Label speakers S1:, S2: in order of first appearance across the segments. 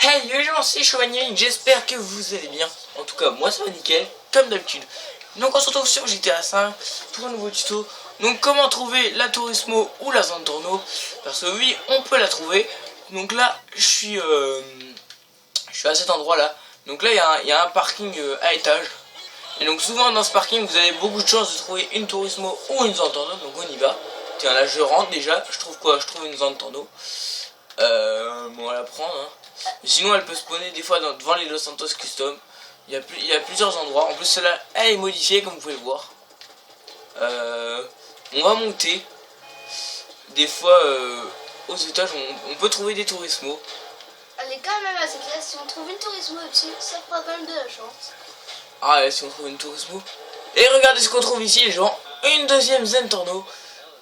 S1: Hey les gens, c'est Chevanier, j'espère que vous allez bien. En tout cas, moi ça va nickel, comme d'habitude. Donc on se retrouve sur GTA 5 pour un nouveau tuto. Donc comment trouver la Turismo ou la Zentorno. Parce que oui, on peut la trouver. Donc là, je suis à cet endroit là. Donc là, il y a un parking à étage. Et donc souvent dans ce parking, vous avez beaucoup de chances de trouver une Turismo ou une Zentorno. Donc on y va. Tiens, là je rentre déjà. Je trouve quoi? Je trouve une Zentorno. Bon, on va la prendre. Hein. Sinon, elle peut spawner des fois devant les Los Santos Custom. Il y a plusieurs endroits. En plus, celle-là, elle est modifiée, comme vous pouvez le voir. On va monter. Des fois, aux étages, on peut trouver des Turismo.
S2: Elle est quand même assez classe. Si on trouve une Turismo au-dessus, ça fera quand même de la chance.
S1: Ah, ouais, si on trouve une Turismo. Et regardez ce qu'on trouve ici, les gens. Une deuxième Zentorno.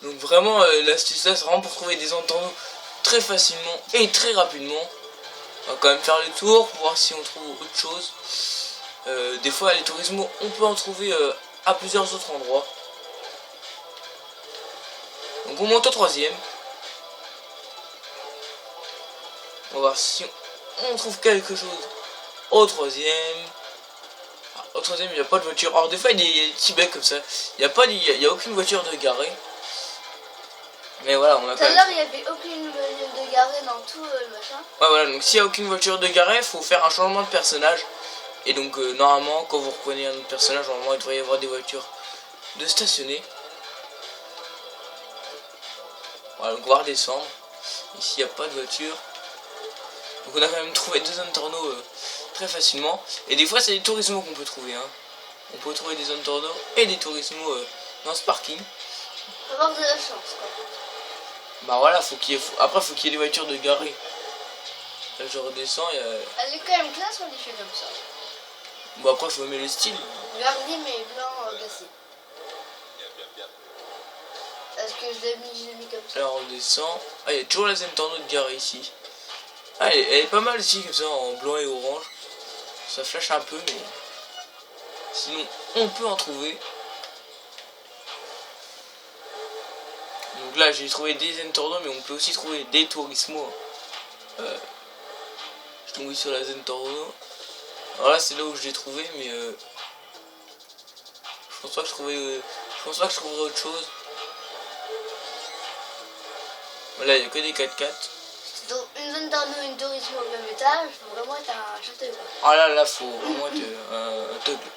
S1: Donc, vraiment, l'astuce là, c'est vraiment pour trouver des Zentorno très facilement et très rapidement. On va quand même faire le tour pour voir si on trouve autre chose. Des fois les Turismo on peut en trouver à plusieurs autres endroits. Donc on monte au troisième. On va voir si on trouve quelque chose au troisième. Ah, au troisième il n'y a pas de voiture. Alors des fois il y a des petits becs comme ça. Il n'y a aucune voiture de garée. Mais voilà, on a
S2: tout à l'heure il n'y avait aucune voiture de garée dans tout le machin.
S1: Ouais voilà, donc s'il n'y a aucune voiture de garée, il faut faire un changement de personnage. Et donc normalement quand vous reprenez un autre personnage, normalement il devrait y avoir des voitures de stationner. Voilà, donc on va redescendre. Ici il n'y a pas de voiture. Donc on a quand même trouvé deux Zentorno très facilement. Et des fois c'est des Turismo qu'on peut trouver. Hein. On peut trouver des Zentorno et des Turismo dans ce parking.
S2: On va avoir de la chance quoi.
S1: Bah voilà, après faut qu'il y ait des voitures de garée. Là je redescends et
S2: elle est quand même classe quand elle fait comme ça.
S1: Bon après faut aimer le style.
S2: Regardez mes blancs glacés. Parce que je l'ai mis comme ça.
S1: Là on descend. Ah il y a toujours la Zentorno de garée ici. Ah elle est pas mal ici comme ça en blanc et orange. Ça flash un peu mais sinon on peut en trouver. Donc là j'ai trouvé des Zentorno mais on peut aussi trouver des Turismo. Je tombe sur la Zentorno. Alors là c'est là où je l'ai trouvé mais je pense pas que je trouverai autre chose. Là il n'y a que des 4x4.
S2: Donc une Zentorno et une Turismo au même étage, faut vraiment être un château.
S1: Ah là faut vraiment être un toggle.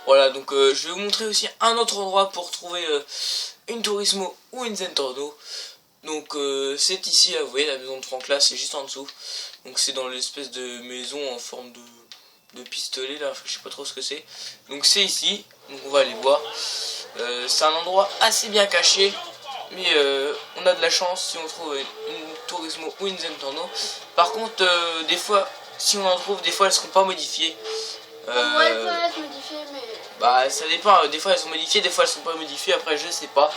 S1: Voilà donc je vais vous montrer aussi un autre endroit pour trouver une Turismo ou une Zentorno. Donc c'est ici là, vous voyez la maison de Franck là, c'est juste en dessous. Donc c'est dans l'espèce de maison en forme de pistolet là, je sais pas trop ce que c'est. Donc c'est ici, donc on va aller voir. C'est un endroit assez bien caché, mais on a de la chance si on trouve une Turismo ou une Zentorno. Par contre des fois, si on en trouve, des fois elles seront pas modifiées.
S2: Ouais, elles peuvent être modifiées mais...
S1: Bah ça dépend, des fois elles sont modifiées, des fois elles sont pas modifiées, après je sais pas.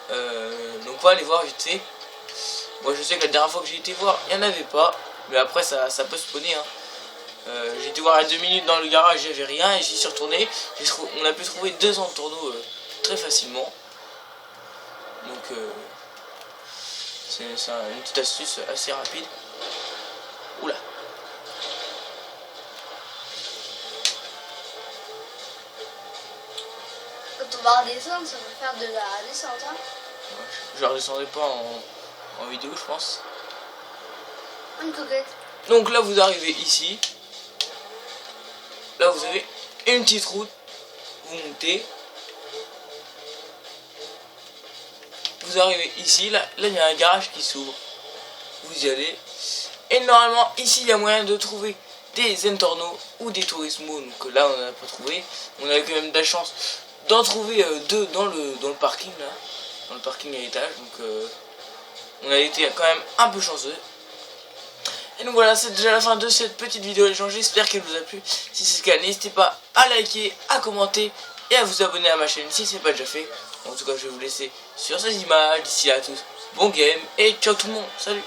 S1: Donc on va aller voir vite fait. Moi je sais que la dernière fois que j'ai été voir, il n'y en avait pas. Mais après ça peut spawner. Hein. J'ai été voir il y a 2 minutes dans le garage, il n'y avait rien et j'y suis retourné. On a pu trouver deux Zentorno très facilement. Donc c'est une petite astuce assez rapide. Oula.
S2: Quand on va redescendre, ça va faire de la descente. Hein.
S1: Je la redescendrai pas en vidéo je pense.
S2: Une coquette.
S1: Donc là vous arrivez ici. Là vous avez une petite route. Vous montez. Vous arrivez ici. Là il y a un garage qui s'ouvre. Vous y allez. Et normalement ici il y a moyen de trouver des Zentorno ou des Turismo. Donc là on n'a pas trouvé. On a quand même de la chance d'en trouver deux dans le parking là. Dans le parking à étage. Donc on a été quand même un peu chanceux. Et donc voilà, c'est déjà la fin de cette petite vidéo les gens, j'espère qu'elle vous a plu. Si c'est le cas, n'hésitez pas à liker, à commenter et à vous abonner à ma chaîne si ce n'est pas déjà fait. En tout cas, je vais vous laisser sur ces images. D'ici là à tous, bon game et ciao tout le monde, salut.